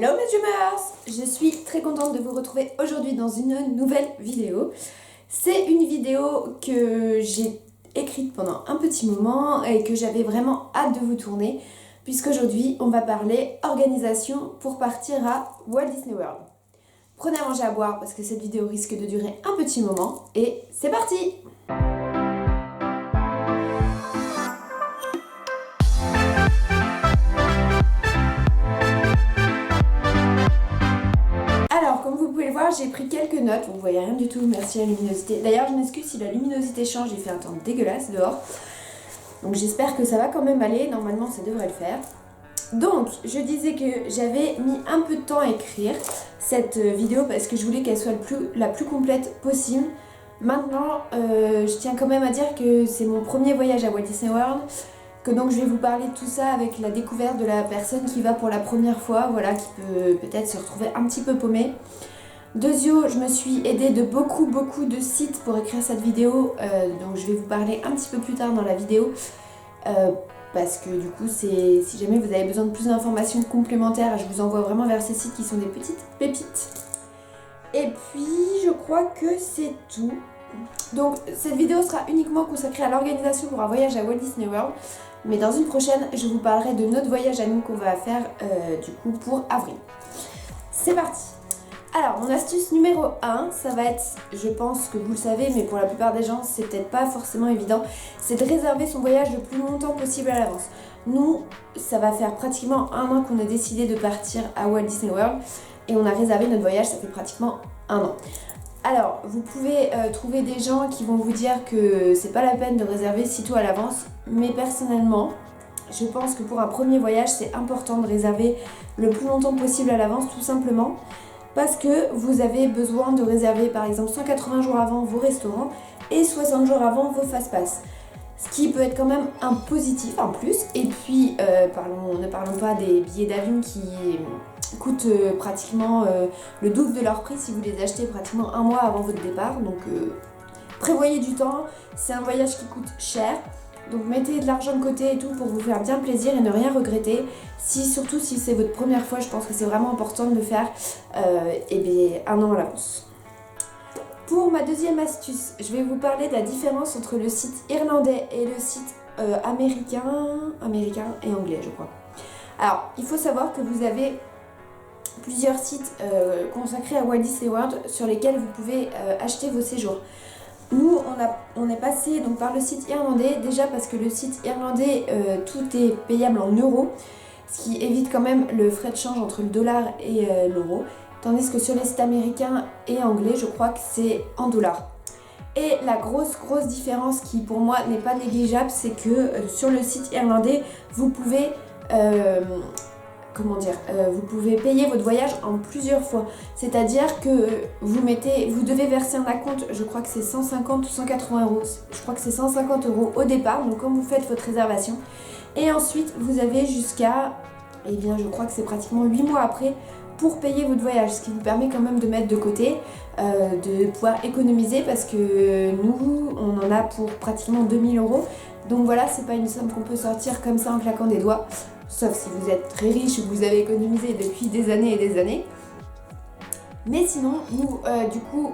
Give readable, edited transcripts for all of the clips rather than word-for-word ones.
Hello mes dreamers! Je suis très contente de vous retrouver aujourd'hui dans une nouvelle vidéo. C'est une vidéo que j'ai écrite pendant un petit moment et que j'avais vraiment hâte de vous tourner puisqu'aujourd'hui on va parler organisation pour partir à Walt Disney World. Prenez à manger à boire parce que cette vidéo risque de durer un petit moment et c'est parti! Comme vous pouvez le voir, j'ai pris quelques notes, vous voyez rien du tout, merci à la luminosité. D'ailleurs, je m'excuse si la luminosité change, il fait un temps dégueulasse dehors. Donc j'espère que ça va quand même aller, normalement ça devrait le faire. Donc, je disais que j'avais mis un peu de temps à écrire cette vidéo parce que je voulais qu'elle soit la plus complète possible. Maintenant, je tiens quand même à dire que c'est mon premier voyage à Walt Disney World, que donc je vais vous parler de tout ça avec la découverte de la personne qui va pour la première fois, voilà, qui peut peut-être se retrouver un petit peu paumée. Deuxièmement, je me suis aidée de beaucoup de sites pour écrire cette vidéo, donc je vais vous parler un petit peu plus tard dans la vidéo, parce que du coup, si jamais vous avez besoin de plus d'informations complémentaires, je vous envoie vraiment vers ces sites qui sont des petites pépites. Et puis, je crois que c'est tout. Donc, cette vidéo sera uniquement consacrée à l'organisation pour un voyage à Walt Disney World. Mais dans une prochaine, je vous parlerai de notre voyage à nous qu'on va faire du coup pour avril. C'est parti! Alors, mon astuce numéro 1, ça va être, je pense que vous le savez, mais pour la plupart des gens, c'est peut-être pas forcément évident, c'est de réserver son voyage le plus longtemps possible à l'avance. Nous, ça va faire pratiquement un an qu'on a décidé de partir à Walt Disney World et on a réservé notre voyage, ça fait pratiquement un an. Alors, vous pouvez trouver des gens qui vont vous dire que c'est pas la peine de réserver si tôt à l'avance, mais personnellement, je pense que pour un premier voyage, c'est important de réserver le plus longtemps possible à l'avance, tout simplement, parce que vous avez besoin de réserver par exemple 180 jours avant vos restaurants et 60 jours avant vos fast-pass. Ce qui peut être quand même un positif en plus. Et puis, ne parlons pas des billets d'avion qui coûtent pratiquement le double de leur prix si vous les achetez pratiquement un mois avant votre départ. Donc prévoyez du temps, c'est un voyage qui coûte cher. Donc mettez de l'argent de côté et tout pour vous faire bien plaisir et ne rien regretter. Surtout si c'est votre première fois, je pense que c'est vraiment important de le faire un an à l'avance. Pour ma deuxième astuce, je vais vous parler de la différence entre le site irlandais et le site américain et anglais, je crois. Alors, il faut savoir que vous avez plusieurs sites consacrés à Walt Disney World sur lesquels vous pouvez acheter vos séjours. Nous, on est passé donc par le site irlandais, déjà parce que le site irlandais, tout est payable en euros, ce qui évite quand même le frais de change entre le dollar et l'euro, tandis que sur les sites américains et anglais, je crois que c'est en dollars. Et la grosse différence qui pour moi n'est pas négligeable, c'est que sur le site irlandais, vous pouvez vous pouvez payer votre voyage en plusieurs fois. C'est-à-dire que vous devez verser un acompte, je crois que c'est 150 ou 180 euros. Je crois que c'est 150 euros au départ, donc quand vous faites votre réservation. Et ensuite, vous avez jusqu'à, je crois que c'est pratiquement 8 mois après, pour payer votre voyage. Ce qui vous permet quand même de mettre de côté, de pouvoir économiser parce que nous, on en a pour pratiquement 2000 euros. Donc voilà, c'est pas une somme qu'on peut sortir comme ça en claquant des doigts. Sauf si vous êtes très riche ou que vous avez économisé depuis des années et des années. Mais sinon, nous, du coup,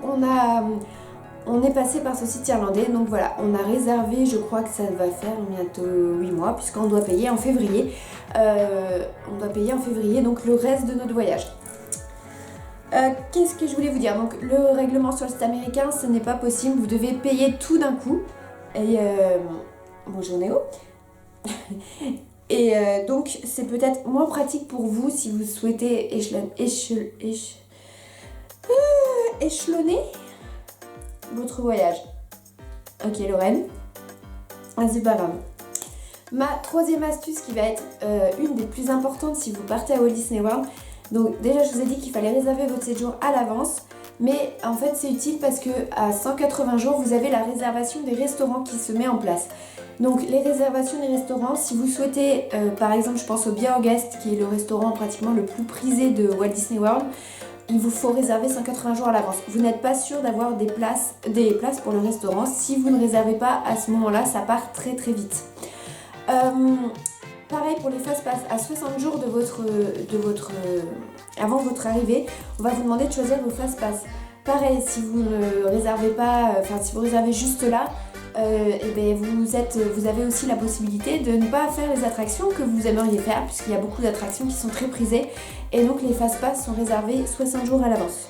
on est passé par ce site irlandais. Donc voilà, on a réservé, je crois que ça va faire bientôt 8 mois, puisqu'on doit payer en février. Donc le reste de notre voyage. Qu'est-ce que je voulais vous dire? Donc le règlement sur le site américain, ce n'est pas possible. Vous devez payer tout d'un coup. Et bonjour Néo. Et donc c'est peut-être moins pratique pour vous si vous souhaitez échelonner votre voyage. Ok Lorraine, c'est pas grave. Ma troisième astuce qui va être une des plus importantes si vous partez à Walt Disney World. Donc déjà je vous ai dit qu'il fallait réserver votre séjour à l'avance. Mais en fait c'est utile parce que à 180 jours vous avez la réservation des restaurants qui se met en place. Donc les réservations des restaurants, si vous souhaitez, par exemple je pense au Be Our Guest qui est le restaurant pratiquement le plus prisé de Walt Disney World, il vous faut réserver 180 jours à l'avance. Vous n'êtes pas sûr d'avoir des places pour le restaurant. Si vous ne réservez pas à ce moment-là, ça part très vite. Pareil pour les fast-pass, à 60 jours de votre avant votre arrivée, on va vous demander de choisir vos fast-pass. Pareil, si vous ne réservez pas, si vous réservez juste là, vous avez aussi la possibilité de ne pas faire les attractions que vous aimeriez faire, puisqu'il y a beaucoup d'attractions qui sont très prisées, et donc les fast-pass sont réservés 60 jours à l'avance.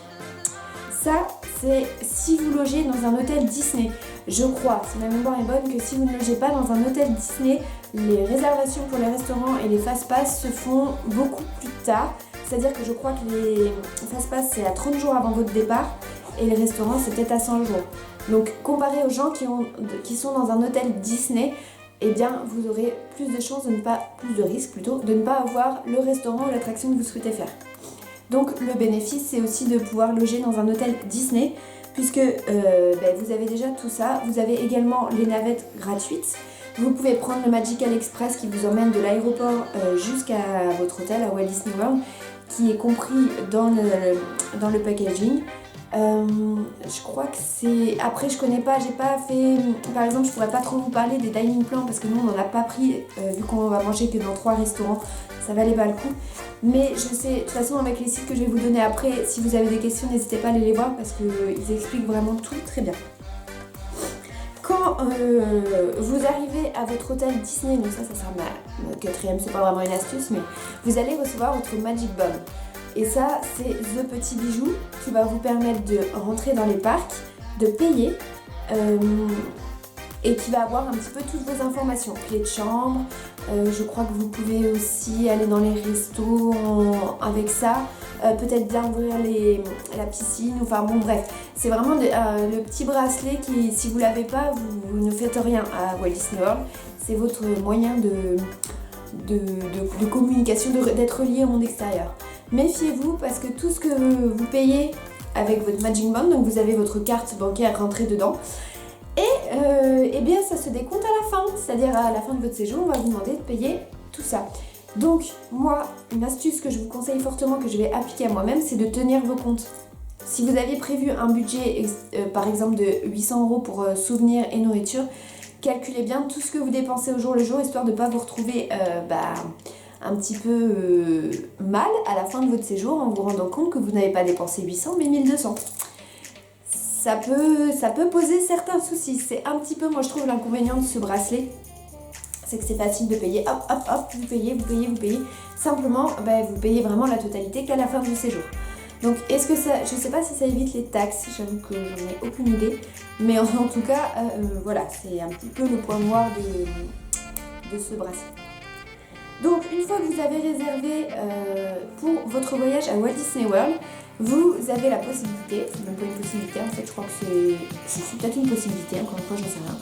Ça, c'est si vous logez dans un hôtel Disney. Je crois, si ma mémoire est bonne, que si vous ne logez pas dans un hôtel Disney, les réservations pour les restaurants et les fast-pass se font beaucoup plus tard. C'est-à-dire que je crois que les fast-pass, c'est à 30 jours avant votre départ, et les restaurants, c'est peut-être à 100 jours. Donc, comparé aux gens qui sont dans un hôtel Disney, eh bien, vous aurez plus de chances plus de risques plutôt, de ne pas avoir le restaurant ou l'attraction que vous souhaitez faire. Donc, le bénéfice, c'est aussi de pouvoir loger dans un hôtel Disney, puisque vous avez déjà tout ça. Vous avez également les navettes gratuites. Vous pouvez prendre le Magical Express qui vous emmène de l'aéroport jusqu'à votre hôtel à Walt Disney World, qui est compris dans le packaging. Je crois que c'est... Après, je connais pas, j'ai pas fait... Par exemple, je pourrais pas trop vous parler des dining plans parce que nous, on n'en a pas pris, vu qu'on va manger que dans 3 restaurants, ça valait pas le coup. Mais je sais, de toute façon, avec les sites que je vais vous donner après, si vous avez des questions, n'hésitez pas à aller les voir parce qu'ils expliquent vraiment tout très bien. Quand vous arrivez à votre hôtel Disney, donc ça sera ma 4e, c'est pas vraiment une astuce, mais vous allez recevoir votre Magic Bomb. Et ça, c'est the petit bijou qui va vous permettre de rentrer dans les parcs, de payer et qui va avoir un petit peu toutes vos informations. Clé de chambre, je crois que vous pouvez aussi aller dans les restos avec ça. Peut-être bien ouvrir la piscine, enfin bon bref. C'est vraiment le petit bracelet qui, si vous l'avez pas, vous ne faites rien à Walt Disney World. C'est votre moyen de communication, d'être lié au monde extérieur. Méfiez-vous parce que tout ce que vous payez avec votre Magic Band, donc vous avez votre carte bancaire rentrée dedans, et eh bien ça se décompte à la fin, c'est-à-dire à la fin de votre séjour, on va vous demander de payer tout ça. Donc moi, une astuce que je vous conseille fortement, que je vais appliquer à moi-même, c'est de tenir vos comptes. Si vous aviez prévu un budget par exemple de 800 € pour souvenirs et nourriture, calculez bien tout ce que vous dépensez au jour le jour, histoire de ne pas vous retrouver un petit peu mal à la fin de votre séjour en vous rendant compte que vous n'avez pas dépensé 800 mais 1200. Ça peut poser certains soucis. C'est un petit peu, moi je trouve, l'inconvénient de ce bracelet, c'est que c'est facile de payer, hop hop hop, vous payez. Simplement, vous payez vraiment la totalité qu'à la fin du séjour. Donc est-ce que ça, je sais pas si ça évite les taxes, j'avoue que j'en ai aucune idée, mais en tout cas, voilà, c'est un petit peu le point noir de ce bracelet. Donc une fois que vous avez réservé pour votre voyage à Walt Disney World, vous avez la possibilité, c'est même pas une possibilité en fait, je crois que c'est peut-être une possibilité, encore une fois j'en sais rien,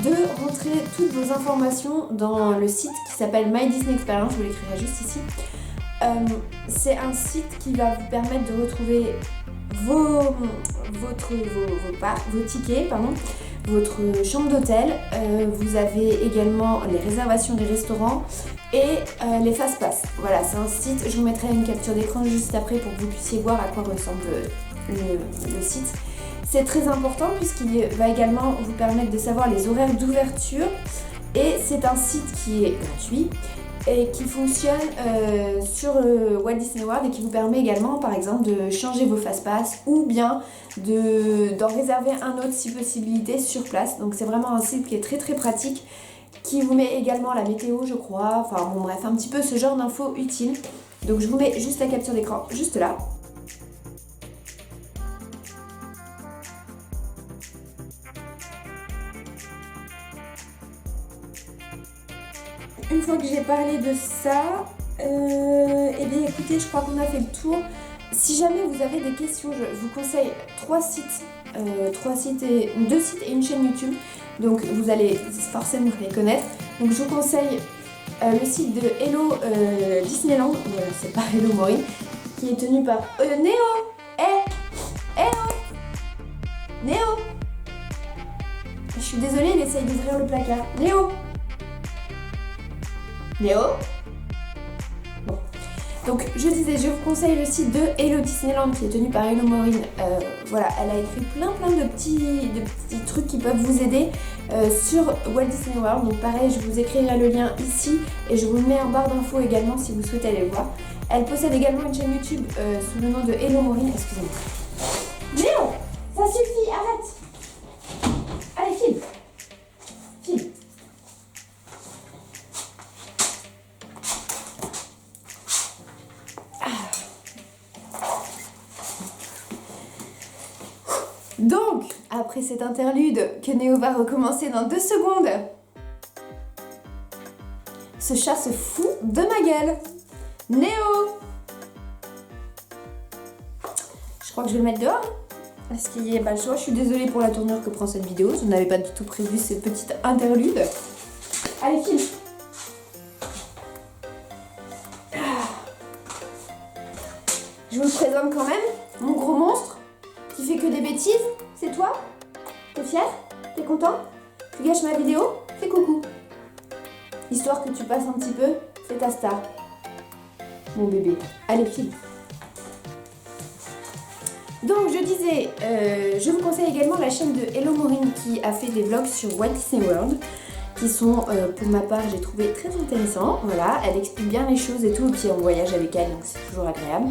de rentrer toutes vos informations dans le site qui s'appelle My Disney Experience, je vous l'écrirai juste ici. C'est un site qui va vous permettre de retrouver vos tickets, votre chambre d'hôtel. Vous avez également les réservations des restaurants et les fast-pass. Voilà, c'est un site, je vous mettrai une capture d'écran juste après pour que vous puissiez voir à quoi ressemble le site. C'est très important puisqu'il va également vous permettre de savoir les horaires d'ouverture et c'est un site qui est gratuit et qui fonctionne sur Walt Disney World et qui vous permet également par exemple de changer vos fast-pass ou bien d'en réserver un autre si possibilité sur place. Donc c'est vraiment un site qui est très très pratique, qui vous met également la météo je crois, enfin bon bref, un petit peu ce genre d'infos utiles. Donc je vous mets juste la capture d'écran juste là. Une fois que j'ai parlé de ça, eh bien écoutez, je crois qu'on a fait le tour. Si jamais vous avez des questions, je vous conseille 2 sites et une chaîne YouTube. Donc vous allez forcément les connaître. Donc je vous conseille le site de Hello Disneyland, c'est pas Hello Maureen, qui est tenu par Néo. Néo. Je suis désolée, il essaye d'ouvrir le placard. Néo. Bon. Donc je disais, je vous conseille le site de Hello Disneyland qui est tenu par Hello Maureen. Voilà, elle a écrit plein de petits trucs qui peuvent vous aider sur Walt Disney World. Donc pareil, je vous écrirai le lien ici et je vous le mets en barre d'infos également si vous souhaitez aller le voir. Elle possède également une chaîne YouTube sous le nom de Hello Maureen. Excusez-moi. Léo, ça suffit, arrête. Allez, file. File. Donc, après cet interlude que Néo va recommencer dans 2 secondes, ce chat se fout de ma gueule. Néo! Je crois que je vais le mettre dehors. Parce qu'il n'y a pas le choix. Je suis désolée pour la tournure que prend cette vidéo. Je n'avais pas du tout prévu ces petites interludes. Allez, file. Je vous le présente quand même. Mon gros monstre qui fait que des bêtises. C'est toi? T'es fier? T'es content? Tu gâches ma vidéo? Fais coucou. Histoire que tu passes un petit peu, c'est ta star. Mon bébé. Allez, file. Donc, je disais, je vous conseille également la chaîne de Hello Maureen qui a fait des vlogs sur Walt Disney World qui sont, pour ma part, j'ai trouvé très intéressants. Voilà, elle explique bien les choses et tout, et puis on voyage avec elle, donc c'est toujours agréable.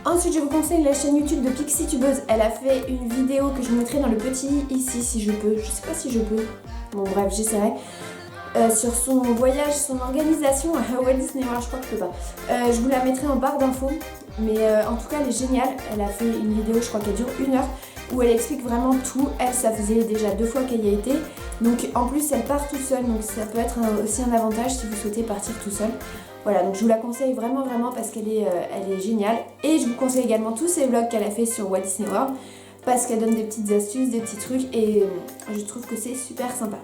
Ensuite, je vous conseille la chaîne YouTube de Pixie Tubeuse. Elle a fait une vidéo que je vous mettrai dans le petit ici, si je peux. Je sais pas si je peux. Bon, bref, j'essaierai. Sur son voyage, son organisation à Walt Disney World, je crois que je peux pas. Je vous la mettrai en barre d'infos, mais en tout cas elle est géniale. Elle a fait une vidéo, je crois qu'elle dure 1 heure, où elle explique vraiment tout. Elle, ça faisait déjà 2 fois qu'elle y a été, donc en plus elle part tout seule, donc ça peut être aussi un avantage si vous souhaitez partir tout seul. Voilà, donc je vous la conseille vraiment parce qu'elle est, elle est géniale. Et je vous conseille également tous ces vlogs qu'elle a fait sur Walt Disney World, parce qu'elle donne des petites astuces, des petits trucs, et je trouve que c'est super sympa.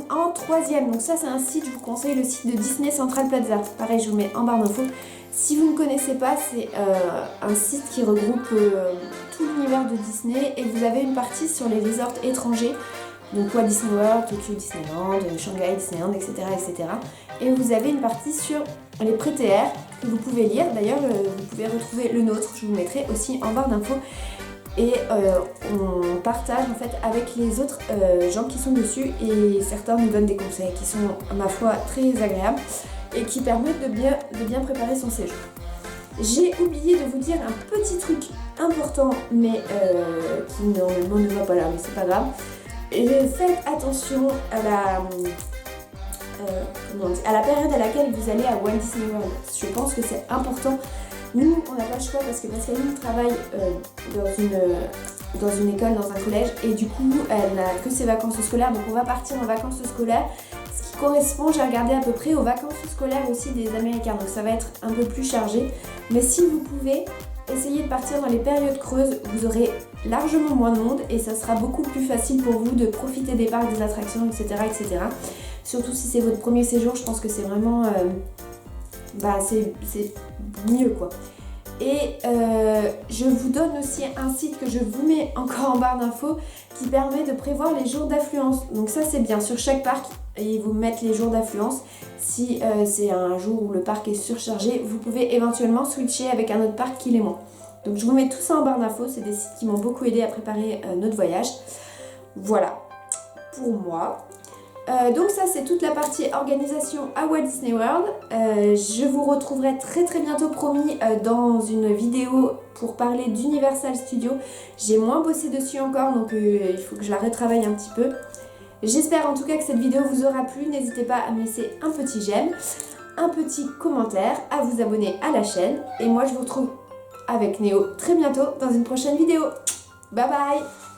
En 3ème, donc ça c'est un site, je vous conseille le site de Disney Central Plaza. Pareil, je vous mets en barre d'infos. Si vous ne connaissez pas, c'est un site qui regroupe tout l'univers de Disney, et vous avez une partie sur les resorts étrangers, donc Walt Disney World, Tokyo Disneyland, Shanghai Disneyland, etc., etc. Et vous avez une partie sur les prêts TR que vous pouvez lire. D'ailleurs, vous pouvez retrouver le nôtre, je vous mettrai aussi en barre d'infos. Et on partage en fait avec les autres gens qui sont dessus, et certains nous donnent des conseils qui sont à ma foi très agréables et qui permettent de bien préparer son séjour. J'ai oublié de vous dire un petit truc important, mais qui normalement ne va pas là, mais c'est pas grave. Faites attention à la période à laquelle vous allez à Walt Disney World. Je pense que c'est important. Nous, on n'a pas le choix parce qu'Aline travaille dans une école, dans un collège, et du coup, elle n'a que ses vacances scolaires, donc on va partir en vacances scolaires, ce qui correspond, j'ai regardé à peu près, aux vacances scolaires aussi des Américains, donc ça va être un peu plus chargé. Mais si vous pouvez, essayez de partir dans les périodes creuses, vous aurez largement moins de monde, et ça sera beaucoup plus facile pour vous de profiter des parcs, des attractions, etc. etc. Surtout si c'est votre premier séjour, je pense que c'est vraiment... c'est mieux quoi. Et je vous donne aussi un site que je vous mets encore en barre d'infos qui permet de prévoir les jours d'affluence. Donc ça c'est bien, sur chaque parc ils vous mettent les jours d'affluence. Si c'est un jour où le parc est surchargé, vous pouvez éventuellement switcher avec un autre parc qui l'est moins. Donc je vous mets tout ça en barre d'infos, c'est des sites qui m'ont beaucoup aidé à préparer notre voyage. Voilà pour moi. Donc ça c'est toute la partie organisation à Walt Disney World. Je vous retrouverai très bientôt, promis, dans une vidéo pour parler d'Universal Studios. J'ai moins bossé dessus encore, donc il faut que je la retravaille un petit peu. J'espère en tout cas que cette vidéo vous aura plu. N'hésitez pas à me laisser un petit j'aime, un petit commentaire, à vous abonner à la chaîne. Et moi je vous retrouve avec Néo très bientôt dans une prochaine vidéo. Bye bye!